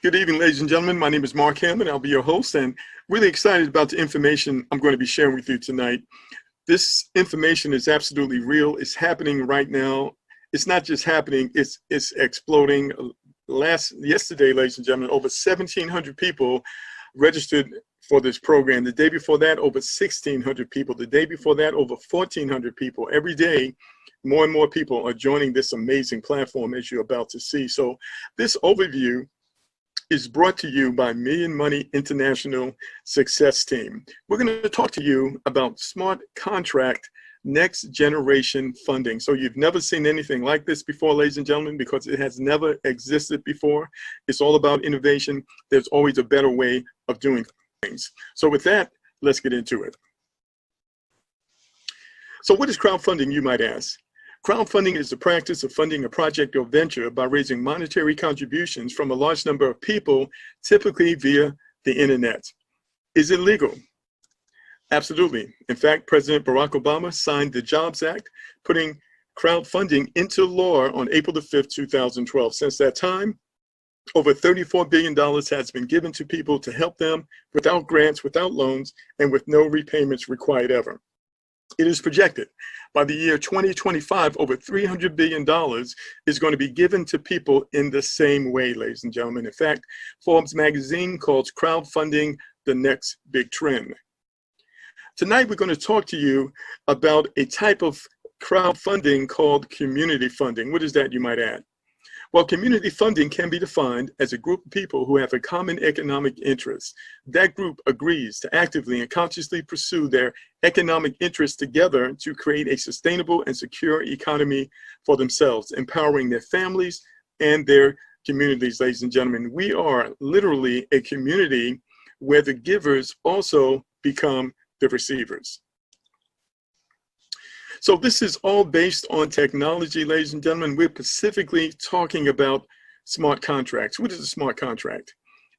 Good evening, ladies and gentlemen. My name is Mark Hammond. I'll be your host and really excited about the information I'm going to be sharing with you tonight. This information is absolutely real. It's happening right now. It's not just happening, it's exploding. Yesterday, ladies and gentlemen, over 1,700 people registered for this program. The day before that, over 1,600 people. The day before that, over 1,400 people. Every day, more and more people are joining this amazing platform, as you're about to see. So this overview is brought to you by Million Money International Success Team. We're going to talk to you about smart contract next generation funding. So you've never seen anything like this before, ladies and gentlemen, because it has never existed before. It's all about innovation. There's always a better way of doing things. So with that, let's get into it. So what is crowdfunding, you might ask? Crowdfunding is the practice of funding a project or venture by raising monetary contributions from a large number of people, typically via the internet. Is it legal? Absolutely. In fact, President Barack Obama signed the Jobs Act, putting crowdfunding into law on April the 5th, 2012. Since that time, over $34 billion has been given to people to help them without grants, without loans, and with no repayments required ever. It is projected by the year 2025, over $300 billion is going to be given to people in the same way, ladies and gentlemen. In fact, Forbes magazine calls crowdfunding the next big trend. Tonight, we're going to talk to you about a type of crowdfunding called community funding. What is that, you might add? Well, community funding can be defined as a group of people who have a common economic interest. That group agrees to actively and consciously pursue their economic interests together to create a sustainable and secure economy for themselves, empowering their families and their communities, ladies and gentlemen. We are literally a community where the givers also become the receivers. So this is all based on technology, ladies and gentlemen. We're specifically talking about smart contracts. What is a smart contract?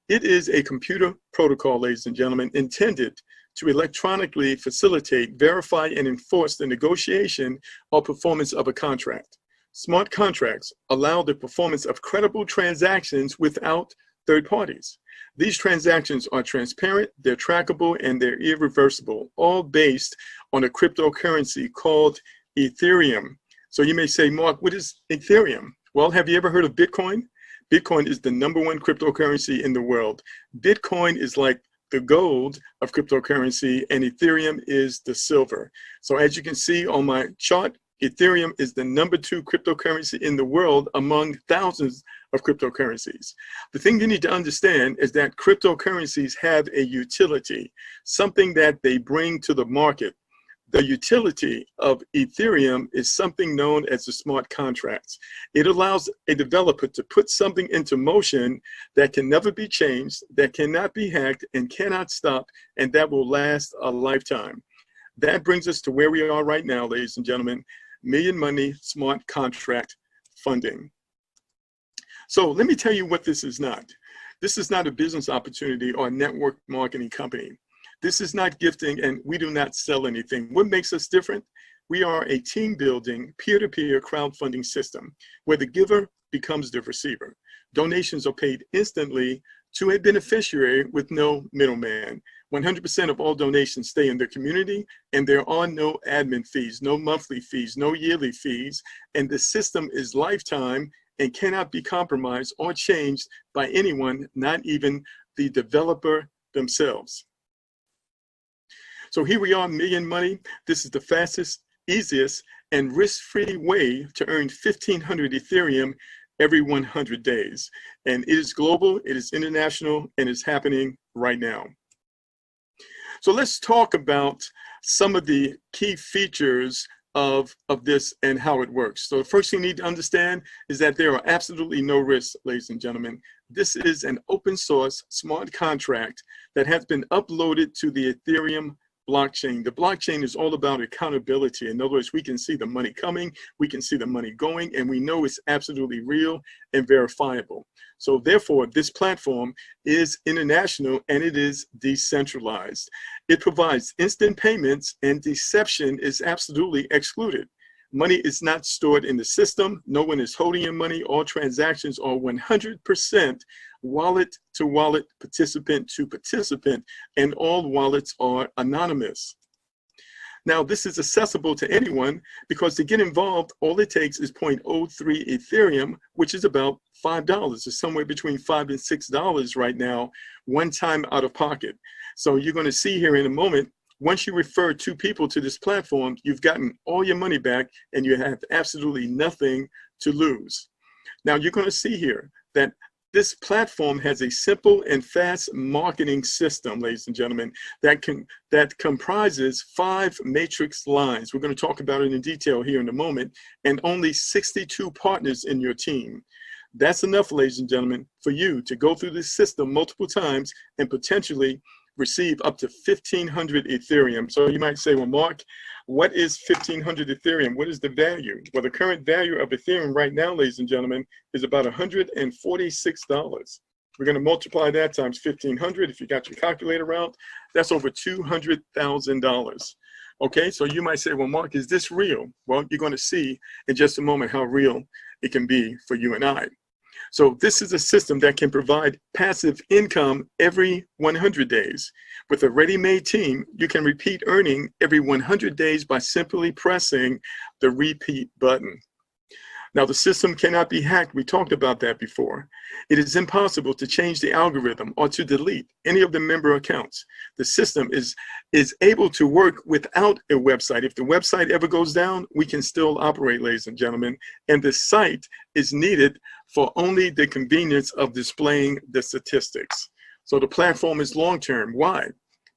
It is a computer protocol, ladies and gentlemen, intended to electronically facilitate, verify, and enforce the negotiation or performance of a contract. Smart contracts allow the performance of credible transactions without third parties. These transactions are transparent, they're trackable, and they're irreversible, all based on a cryptocurrency called Ethereum. So you may say, Mark, what is Ethereum? Well, have you ever heard of Bitcoin? Bitcoin is the #1 cryptocurrency in the world. Bitcoin is like the gold of cryptocurrency, and Ethereum is the silver. So as you can see on my chart, Ethereum is the #2 cryptocurrency in the world among thousands of cryptocurrencies. The thing you need to understand is that cryptocurrencies have a utility, something that they bring to the market. The utility of Ethereum is something known as the smart contracts. It allows a developer to put something into motion that can never be changed, that cannot be hacked, and cannot stop, and that will last a lifetime. That brings us to where we are right now, ladies and gentlemen. Million Money Smart Contract Funding. So let me tell you what this is not. This is not a business opportunity or a network marketing company. This is not gifting, and we do not sell anything. What makes us different? We are a team building, peer-to-peer crowdfunding system where the giver becomes the receiver. Donations are paid instantly to a beneficiary with no middleman. 100% of all donations stay in the community, and there are no admin fees, no monthly fees, no yearly fees, and the system is lifetime and cannot be compromised or changed by anyone, not even the developer themselves. So here we are, Million Money. This is the fastest, easiest, and risk-free way to earn 1,500 Ethereum every 100 days. And it is global, it is international, and it's happening right now. So let's talk about some of the key features of this and how it works. So the first thing you need to understand is that there are absolutely no risks, ladies and gentlemen. This is an open source smart contract that has been uploaded to the Ethereum blockchain. The blockchain is all about accountability. In other words, we can see the money coming, we can see the money going, and we know it's absolutely real and verifiable. So therefore, this platform is international and it is decentralized. It provides instant payments, and deception is absolutely excluded. Money is not stored in the system. No one is holding your money. All transactions are 100% wallet to wallet, participant to participant, and all wallets are anonymous. Now, this is accessible to anyone because to get involved, all it takes is 0.03 Ethereum, which is about $5. It's somewhere between $5 and $6 right now, one time out of pocket. So you're going to see here in a moment, once you refer 2 people to this platform, you've gotten all your money back and you have absolutely nothing to lose. Now, you're going to see here that this platform has a simple and fast marketing system, ladies and gentlemen, that comprises 5 matrix lines. We're going to talk about it in detail here in a moment, and only 62 partners in your team. That's enough, ladies and gentlemen, for you to go through this system multiple times and potentially receive up to 1,500 Ethereum. So you might say, well, Mark, what is 1,500 Ethereum? What is the value? Well, the current value of Ethereum right now, ladies and gentlemen, is about $146. We're going to multiply that times 1,500. If you got your calculator out, that's over $200,000. Okay, so you might say, well, Mark, is this real? Well, you're going to see in just a moment how real it can be for you and I. So this is a system that can provide passive income every 100 days. With a ready-made team, you can repeat earning every 100 days by simply pressing the repeat button. Now, the system cannot be hacked. We talked about that before. It is impossible to change the algorithm or to delete any of the member accounts. The system is able to work without a website. If the website ever goes down, we can still operate, ladies and gentlemen. And the site is needed for only the convenience of displaying the statistics. So the platform is long-term. Why?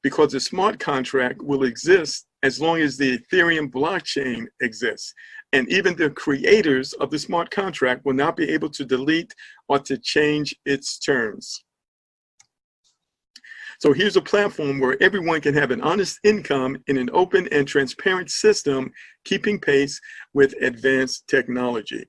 Because the smart contract will exist as long as the Ethereum blockchain exists. And even the creators of the smart contract will not be able to delete or to change its terms. So here's a platform where everyone can have an honest income in an open and transparent system, keeping pace with advanced technology.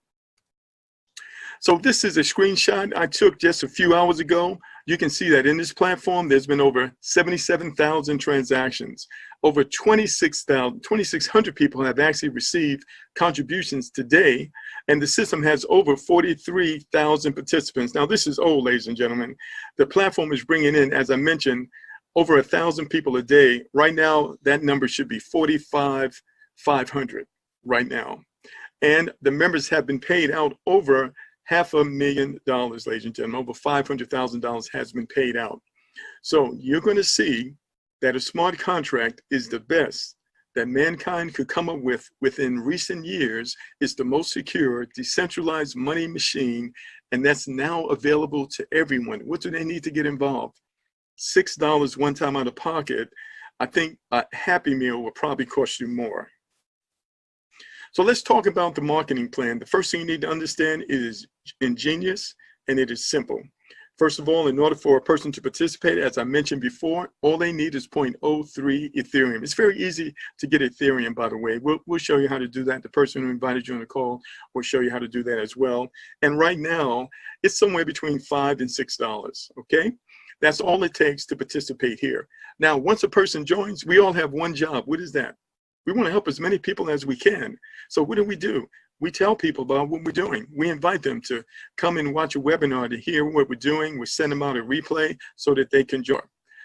So this is a screenshot I took just a few hours ago. You can see that in this platform, there's been over 77,000 transactions. Over 2,600 people have actually received contributions today, and the system has over 43,000 participants. Now, this is old, ladies and gentlemen. The platform is bringing in, as I mentioned, over 1,000 people a day. Right now, that number should be 45,500 right now. And the members have been paid out over $500,000, ladies and gentlemen. Over $500,000 has been paid out. So you're going to see that a smart contract is the best that mankind could come up with within recent years. It's the most secure, decentralized money machine, and that's now available to everyone. What do they need to get involved? $6 one time out of pocket. I think a Happy Meal will probably cost you more. So let's talk about the marketing plan. The first thing you need to understand is ingenious and it is simple. First of all, in order for a person to participate, as I mentioned before, all they need is 0.03 Ethereum. It's very easy to get Ethereum, by the way. We'll show you how to do that. The person who invited you on the call will show you how to do that as well. And right now, it's somewhere between $5 and $6, okay? That's all it takes to participate here. Now, once a person joins, we all have one job. What is that? We want to help as many people as we can. So what do? We tell people about what we're doing. We invite them to come and watch a webinar to hear what we're doing. We send them out a replay so that they can join.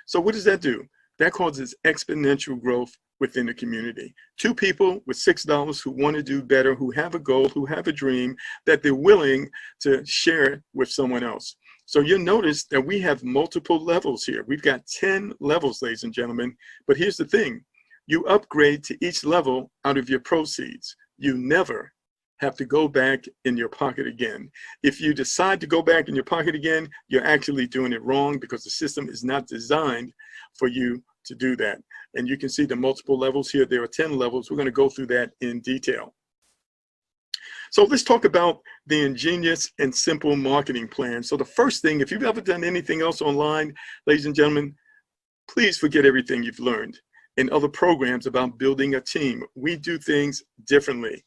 So what does that do? That causes exponential growth within the community. 2 people with $6 who want to do better, who have a goal, who have a dream, that they're willing to share with someone else. So you'll notice that we have multiple levels here. We've got 10 levels, ladies and gentlemen. But here's the thing. You upgrade to each level out of your proceeds. You never have to go back in your pocket again. If you decide to go back in your pocket again, you're actually doing it wrong because the system is not designed for you to do that. And you can see the multiple levels here. There are 10 levels. We're going to go through that in detail. So let's talk about the ingenious and simple marketing plan. So the first thing, if you've ever done anything else online, ladies and gentlemen, please forget everything you've learned in other programs about building a team. We do things differently.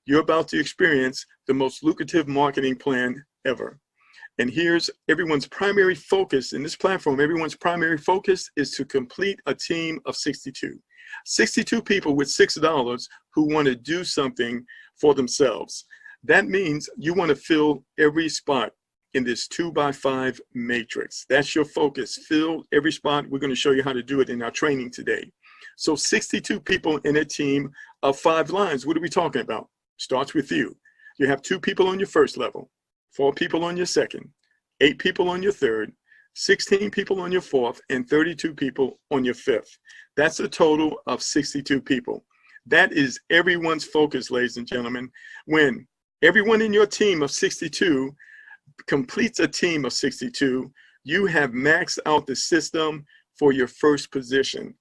You're about to experience the most lucrative marketing plan ever. And here's everyone's primary focus in this platform. Everyone's primary focus is to complete a team of 62. 62 people with $6 who want to do something for themselves. That means you want to fill every spot in this 2x5 matrix. That's your focus. Fill every spot. We're going to show you how to do it in our training today. So 62 people in a team of 5 lines. What are we talking about? Starts with you. You have 2 people on your first level, 4 people on your second, 8 people on your third, 16 people on your fourth, and 32 people on your fifth. That's a total of 62 people. That is everyone's focus, ladies and gentlemen. When everyone in your team of 62 completes a team of 62, you have maxed out the system for your first position.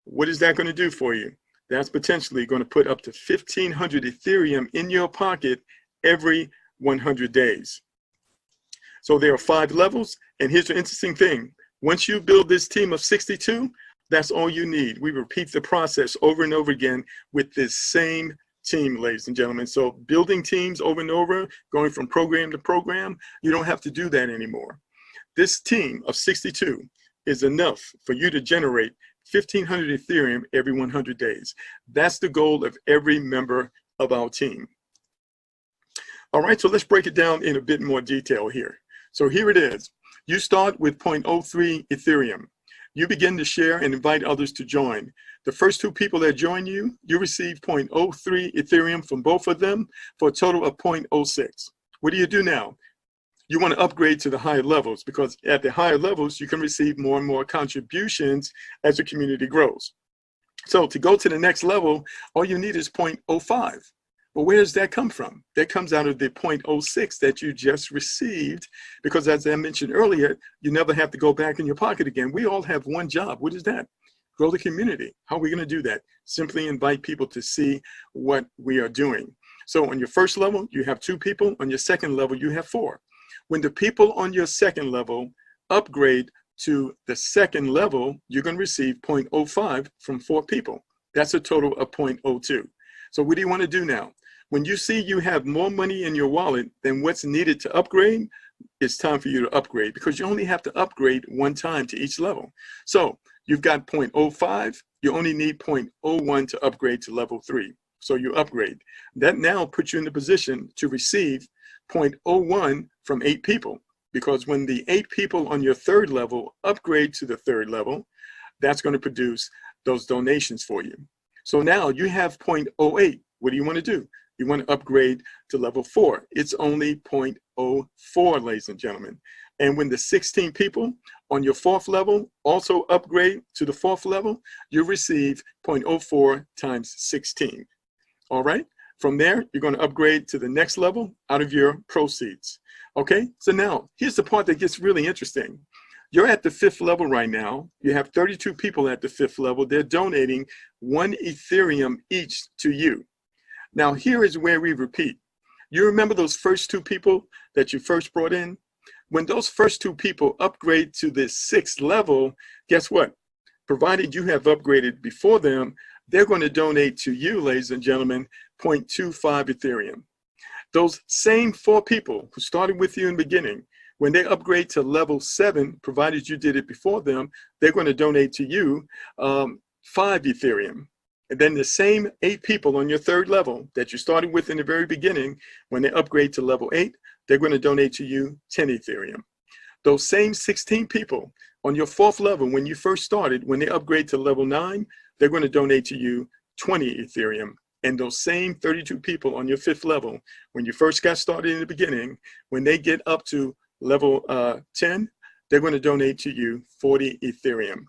What is that going to do for you? That's potentially going to put up to 1,500 Ethereum in your pocket every 100 days. So there are 5 levels, and here's the interesting thing. Once you build this team of 62, that's all you need. We repeat the process over and over again with this same team, ladies and gentlemen. So building teams over and over, going from program to program, you don't have to do that anymore. This team of 62 is enough for you to generate 1,500 Ethereum every 100 days. That's the goal of every member of our team. All right, so let's break it down in a bit more detail here. So here it is. You start with 0.03 Ethereum. You begin to share and invite others to join. The first 2 people that join you, you receive 0.03 Ethereum from both of them for a total of 0.06. What do you do now? You want to upgrade to the higher levels, because at the higher levels, you can receive more and more contributions as the community grows. So to go to the next level, all you need is 0.05. But where does that come from? That comes out of the 0.06 that you just received, because as I mentioned earlier, you never have to go back in your pocket again. We all have one job. What is that? Grow the community. How are we going to do that? Simply invite people to see what we are doing. So on your first level, you have 2 people. On your second level, you have 4. When the people on your second level upgrade to the second level, you're going to receive 0.05 from 4 people. That's a total of 0.02. So what do you want to do now? When you see you have more money in your wallet than what's needed to upgrade, it's time for you to upgrade, because you only have to upgrade 1 time to each level. So you've got 0.05, you only need 0.01 to upgrade to level 3. So you upgrade. That now puts you in the position to receive 0.01 from 8 people, because when the 8 people on your third level upgrade to the third level, that's going to produce those donations for you. So now you have 0.08. What do you want to do? You want to upgrade to level 4. It's only 0.04, ladies and gentlemen. And when the 16 people on your 4th level also upgrade to the 4th level, you receive 0.04 times 16. All right? From there, you're going to upgrade to the next level out of your proceeds. Okay? So now, here's the part that gets really interesting. You're at the 5th level right now. You have 32 people at the 5th level. They're donating 1 Ethereum each to you. Now, here is where we repeat. You remember those first 2 people that you first brought in? When those first 2 people upgrade to the 6th level, guess what? Provided you have upgraded before them, they're going to donate to you, ladies and gentlemen, 0.25 Ethereum. Those same 4 people who started with you in the beginning, when they upgrade to level 7, provided you did it before them, they're going to donate to you 5 Ethereum. And then the same 8 people on your third level that you started with in the very beginning, when they upgrade to level 8, they're going to donate to you 10 Ethereum. Those same 16 people on your 4th level, when you first started, when they upgrade to level 9, they're going to donate to you 20 Ethereum. And those same 32 people on your 5th level, when you first got started in the beginning, when they get up to level 10, they're going to donate to you 40 Ethereum.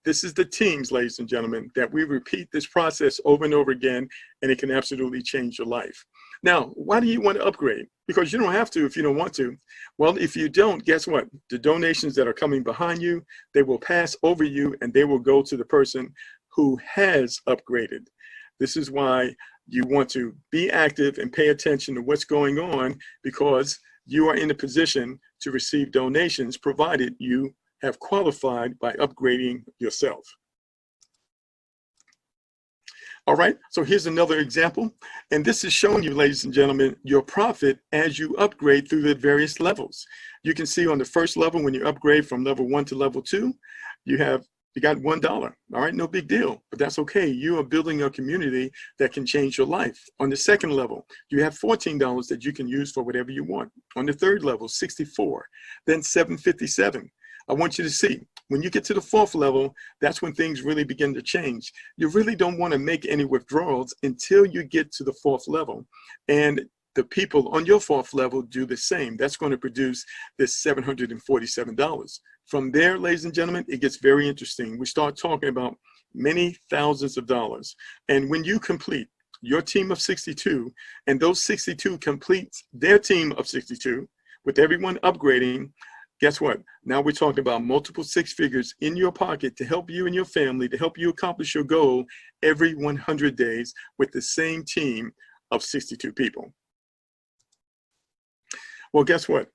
This is the teams, ladies and gentlemen, that we repeat this process over and over again, and it can absolutely change your life. Now, why do you want to upgrade? Because you don't have to if you don't want to. Well, if you don't, guess what? The donations that are coming behind you, they will pass over you, and they will go to the person who has upgraded. This is why you want to be active and pay attention to what's going on, because you are in a position to receive donations provided you have qualified by upgrading yourself. All right, so here's another example. And this is showing you, ladies and gentlemen, your profit as you upgrade through the various levels. You can see on the first level, when you upgrade from level 1 to level 2, you have You got $1. All right, no big deal, but that's okay. You are building a community that can change your life. On the second level, you have $14 that you can use for whatever you want. On the third level, 64, then 757. I want you to see, when you get to the fourth level, that's when things really begin to change. You really don't want to make any withdrawals until you get to the fourth level. And the people on your fourth level do the same. That's going to produce this $747. From there, ladies and gentlemen, it gets very interesting. We start talking about many thousands of dollars. And when you complete your team of 62, and those 62 complete their team of 62, with everyone upgrading, guess what? Now we're talking about multiple six figures in your pocket to help you and your family, to help you accomplish your goal every 100 days with the same team of 62 people. Well, guess what?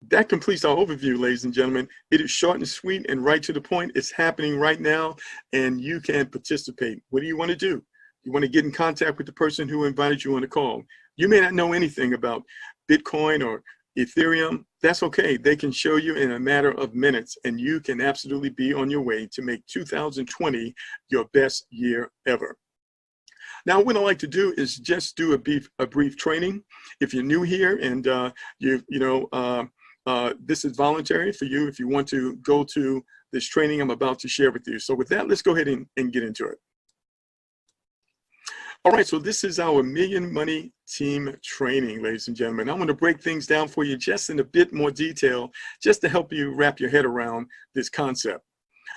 That completes our overview, ladies and gentlemen. It is short and sweet and right to the point. It's happening right now, and you can participate. What do you want to do? You want to get in contact with the person who invited you on the call. You may not know anything about Bitcoin or Ethereum. That's okay. They can show you in a matter of minutes, and you can absolutely be on your way to make 2020 your best year ever. Now, what I like to do is just do a brief training. If you're new here and this is voluntary for you if you want to go to this training I'm about to share with you. So with that, let's go ahead and get into it. All right, so this is our Million Money Team training, ladies and gentlemen. I'm going to break things down for you just in a bit more detail, just to help you wrap your head around this concept.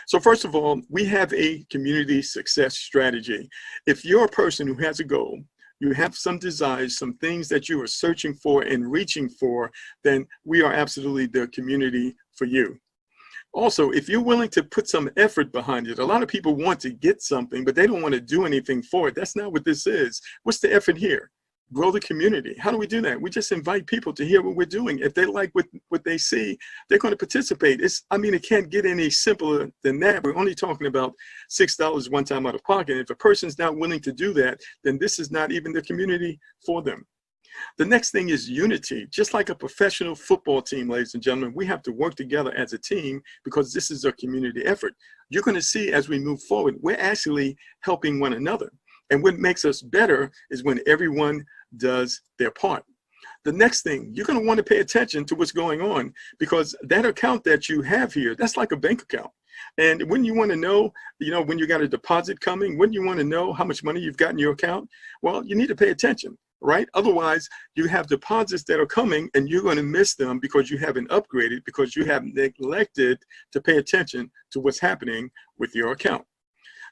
So first of all, we have a community success strategy. If you're a person who has a goal, you have some desires, some things that you are searching for and reaching for, then we are absolutely the community for you. Also, if you're willing to put some effort behind it, a lot of people want to get something, but they don't want to do anything for it. That's not what this is. What's the effort here? Grow the community. How do we do that? We just invite people to hear what we're doing. If they like what they see, they're going to participate. It can't get any simpler than that. We're only talking about $6 one time out of pocket. If a person's not willing to do that, then this is not even the community for them. The next thing is unity. Just like a professional football team, ladies and gentlemen, we have to work together as a team because this is a community effort. You're going to see as we move forward, we're actually helping one another. And what makes us better is when everyone does their part. The next thing, you're going to want to pay attention to what's going on because that account that you have here, that's like a bank account. And when you want to know, when you got a deposit coming, when you want to know how much money you've got in your account, well, you need to pay attention, right? Otherwise, you have deposits that are coming and you're going to miss them because you haven't upgraded, because you have neglected to pay attention to what's happening with your account.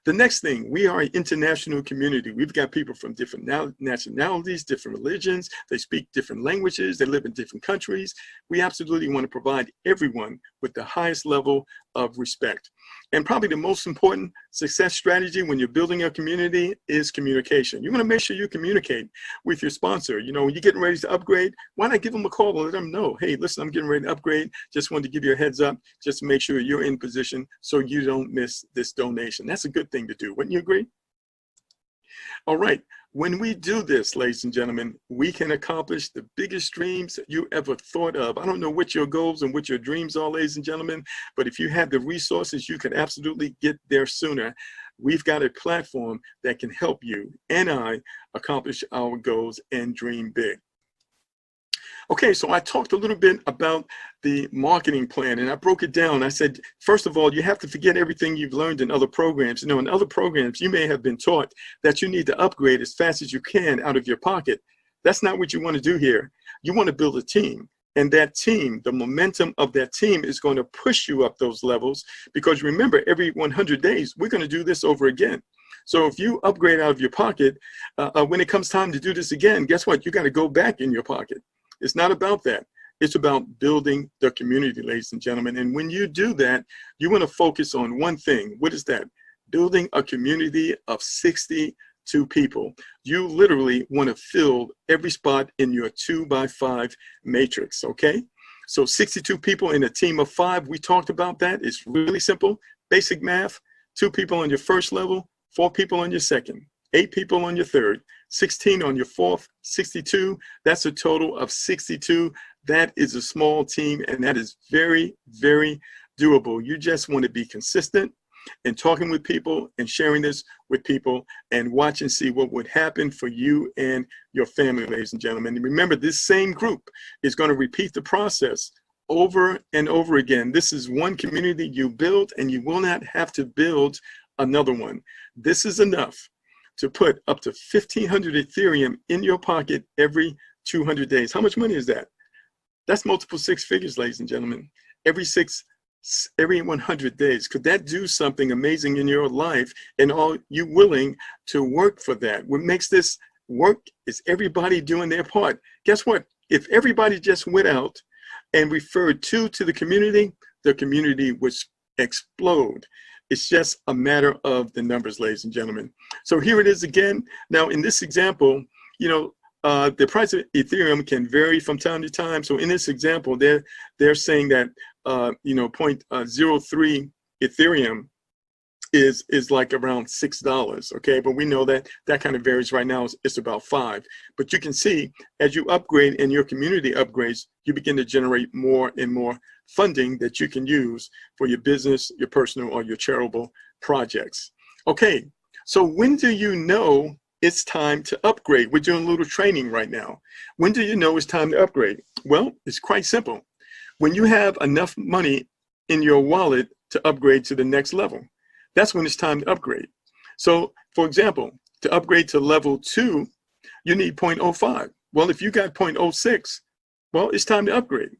The next thing, we are an international community. We've got people from different nationalities, different religions. They speak different languages. They live in different countries. We absolutely want to provide everyone with the highest level of respect. And probably the most important success strategy when you're building a community is communication. You want to make sure you communicate with your sponsor. When you're getting ready to upgrade, why not give them a call and let them know, hey, listen, I'm getting ready to upgrade. Just wanted to give you a heads up, just to make sure you're in position so you don't miss this donation. That's a good thing to do. Wouldn't you agree? All right. When we do this, ladies and gentlemen, we can accomplish the biggest dreams you ever thought of. I don't know what your goals and what your dreams are, ladies and gentlemen, but if you have the resources, you can absolutely get there sooner. We've got a platform that can help you and I accomplish our goals and dream big. Okay, so I talked a little bit about the marketing plan and I broke it down. I said, first of all, you have to forget everything you've learned in other programs. In other programs, you may have been taught that you need to upgrade as fast as you can out of your pocket. That's not what you want to do here. You want to build a team. And that team, the momentum of that team is going to push you up those levels because remember, every 100 days, we're going to do this over again. So if you upgrade out of your pocket, when it comes time to do this again, guess what? You got to go back in your pocket. It's not about that. It's about building the community, ladies and gentlemen. And when you do that, you want to focus on one thing. What is that? Building a community of 62 people. You literally want to fill every spot in your 2x5 matrix, okay? So 62 people in a team of 5, we talked about that. It's really simple, basic math. 2 people on your first level, 4 people on your second, 8 people on your third, 16 on your fourth, 62. That's a total of 62. That is a small team, and that is very, very doable. You just want to be consistent. and talking with people and sharing this with people and watch and see what would happen for you and your family, ladies and gentlemen. And remember, this same group is going to repeat the process over and over again. This is one community you build, and you will not have to build another one. This is enough to put up to 1,500 Ethereum in your pocket every 200 days. How much money is that? That's multiple six figures, ladies and gentlemen. Every 100 days. Could that do something amazing in your life? And are you willing to work for that? What makes this work is everybody doing their part. Guess what? If everybody just went out and referred to the community would explode. It's just a matter of the numbers, ladies and gentlemen. So here it is again. Now in this example, you know, the price of Ethereum can vary from time to time. So in this example, they're saying that you know, 0.03 Ethereum is like around $6. Okay, but we know that that kind of varies. Right now it's about 5. But you can see as you upgrade and your community upgrades, you begin to generate more and more funding that you can use for your business, your personal, or your charitable projects. Okay, so when do you know it's time to upgrade? We're doing a little training right now. When do you know it's time to upgrade? Well, it's quite simple. When you have enough money in your wallet to upgrade to the next level, that's when it's time to upgrade. So for example, to upgrade to level 2, you need 0.05. Well, if you got 0.06, well, it's time to upgrade.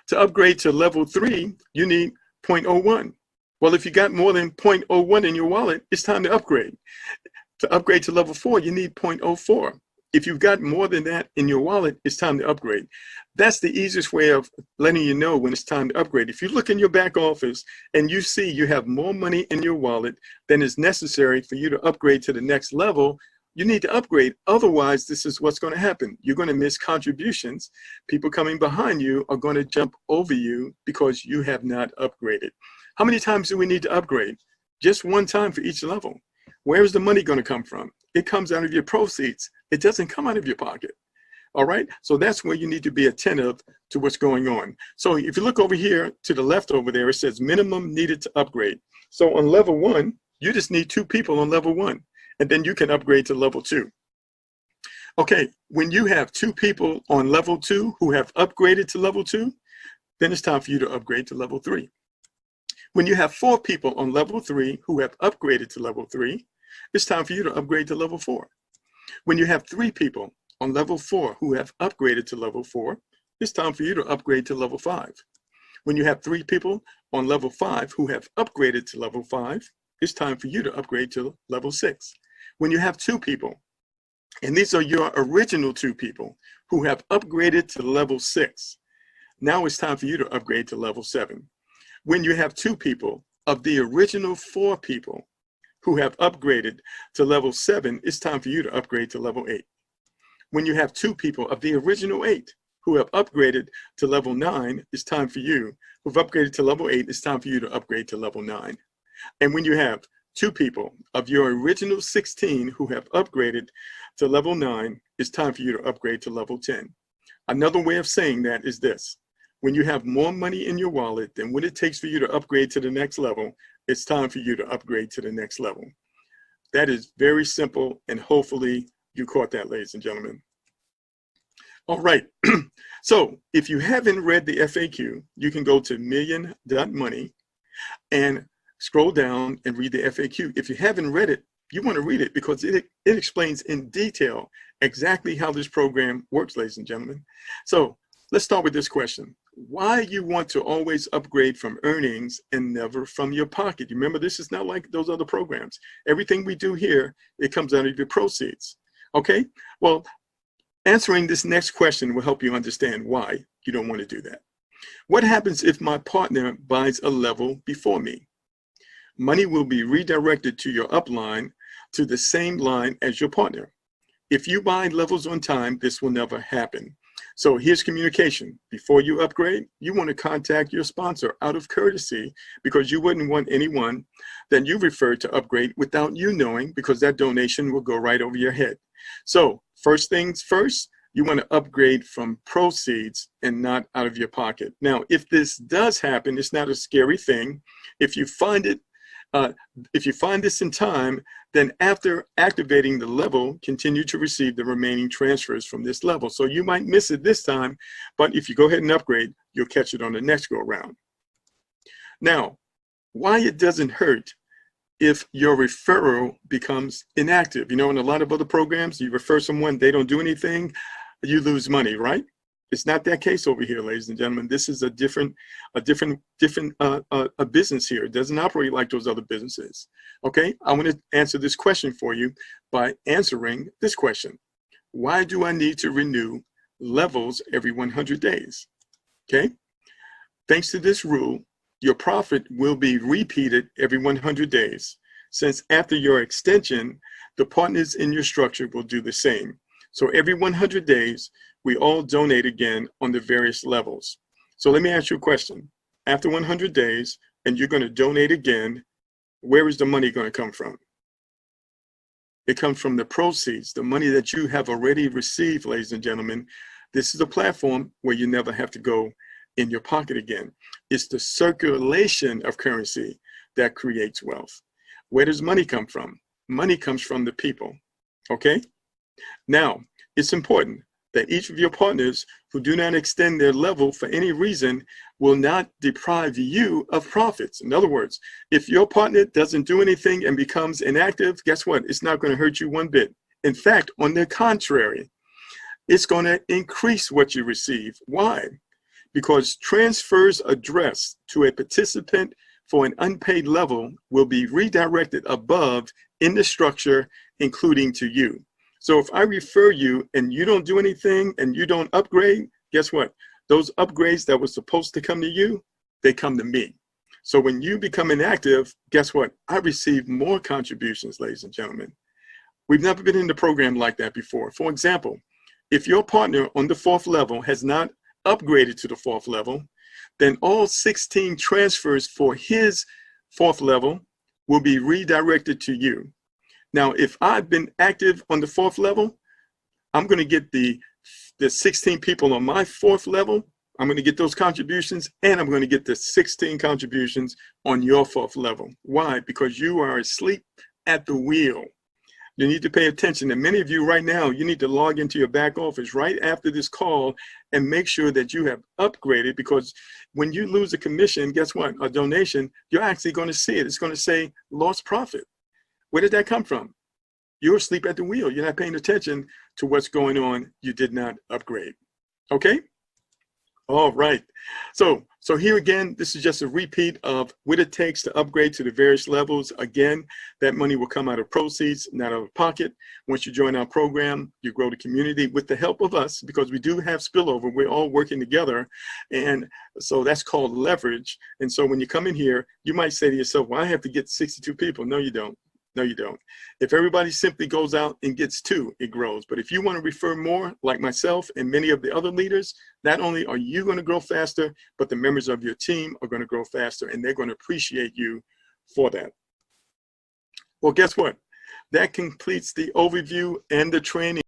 To upgrade to level 3, you need 0.01. Well, if you got more than 0.01 in your wallet, it's time to upgrade. To upgrade to level 4, you need 0.04. If you've got more than that in your wallet, it's time to upgrade. That's the easiest way of letting you know when it's time to upgrade. If you look in your back office and you see you have more money in your wallet than is necessary for you to upgrade to the next level, you need to upgrade. Otherwise, this is what's going to happen. You're going to miss contributions. People coming behind you are going to jump over you because you have not upgraded. How many times do we need to upgrade? Just one time for each level. Where's the money going to come from? It comes out of your proceeds. It doesn't come out of your pocket. All right. So that's where you need to be attentive to what's going on. So if you look over here to the left over there, it says minimum needed to upgrade. So on level 1, you just need 2 people on level 1, and then you can upgrade to level 2. Okay. When you have 2 people on level 2 who have upgraded to level 2, then it's time for you to upgrade to level 3. When you have 4 people on level 3 who have upgraded to level 3, it's time for you to upgrade to level 4. When you have 3 people on level 4 who have upgraded to level 4, it's time for you to upgrade to level 5. When you have 3 people on level 5 who have upgraded to level 5, it's time for you to upgrade to level 6. When you have 2 people, and these are your original 2 people who have upgraded to level 6, now it's time for you to upgrade to level 7. When you have 2 people of the original 4 people who have upgraded to level 7, it's time for you to upgrade to level 8. When you have 2 people of the original 8 who have upgraded to level 9, it's time for you, who've upgraded to level 8, it's time for you to upgrade to level 9. And when you have 2 people of your original 16 who have upgraded to level 9, it's time for you to upgrade to level 10. Another way of saying that is this: when you have more money in your wallet than what it takes for you to upgrade to the next level, it's time for you to upgrade to the next level. That is very simple, and hopefully you caught that, ladies and gentlemen. All right, so if you haven't read the FAQ, you can go to million.money and scroll down and read the FAQ. If you haven't read it, you want to read it because it explains in detail exactly how this program works, ladies and gentlemen. So let's start with this question. Why you want to always upgrade from earnings and never from your pocket? You remember, this is not like those other programs. Everything we do here, it comes out of your proceeds. Okay, well, answering this next question will help you understand why you don't want to do that. What happens if my partner buys a level before me? Money will be redirected to your upline to the same line as your partner. If you buy levels on time, this will never happen. So here's communication. Before you upgrade, you want to contact your sponsor out of courtesy, because you wouldn't want anyone that you referred to upgrade without you knowing, because that donation will go right over your head. So first things first, you want to upgrade from proceeds and not out of your pocket. Now, if this does happen, it's not a scary thing. If you find it If you find this in time, then after activating the level, continue to receive the remaining transfers from this level. So you might miss it this time, but if you go ahead and upgrade, you'll catch it on the next go around. Now, why it doesn't hurt if your referral becomes inactive. You know, in a lot of other programs, you refer someone, they don't do anything, you lose money, right? It's not that case over here, ladies and gentlemen. This is a different business here. It doesn't operate like those other businesses. Okay, I want to answer this question for you by answering this question. Why do I need to renew levels every 100 days? Okay, thanks to this rule, your profit will be repeated every 100 days. Since after your extension, the partners in your structure will do the same. So every 100 days, we all donate again on the various levels. So let me ask you a question. After 100 days, and you're going to donate again, where is the money going to come from? It comes from the proceeds, the money that you have already received, ladies and gentlemen. This is a platform where you never have to go in your pocket again. It's the circulation of currency that creates wealth. Where does money come from? Money comes from the people, okay? Now, it's important that each of your partners who do not extend their level for any reason will not deprive you of profits. In other words, if your partner doesn't do anything and becomes inactive, guess what? It's not going to hurt you one bit. In fact, on the contrary, it's going to increase what you receive. Why? Because transfers addressed to a participant for an unpaid level will be redirected above in the structure, including to you. So if I refer you and you don't do anything and you don't upgrade, guess what? Those upgrades that were supposed to come to you, they come to me. So when you become inactive, guess what? I receive more contributions, ladies and gentlemen. We've never been in the program like that before. For example, if your partner on the 4th level has not upgraded to the 4th level, then all 16 transfers for his 4th level will be redirected to you. Now, if I've been active on the 4th level, I'm going to get the 16 people on my 4th level. I'm going to get those contributions, and I'm going to get the 16 contributions on your 4th level. Why? Because you are asleep at the wheel. You need to pay attention. And many of you right now, you need to log into your back office right after this call and make sure that you have upgraded, because when you lose a commission, guess what? A donation, you're actually going to see it. It's going to say lost profit. Where did that come from? You're asleep at the wheel. You're not paying attention to what's going on. You did not upgrade. Okay? All right. So here again, this is just a repeat of what it takes to upgrade to the various levels. Again, that money will come out of proceeds, not out of pocket. Once you join our program, you grow the community with the help of us, because we do have spillover. We're all working together. And so that's called leverage. And so when you come in here, you might say to yourself, well, I have to get 62 people. No, you don't. No, you don't. If everybody simply goes out and gets 2, it grows. But if you want to refer more, like myself and many of the other leaders, not only are you going to grow faster, but the members of your team are going to grow faster, and they're going to appreciate you for that. Well, guess what? That completes the overview and the training.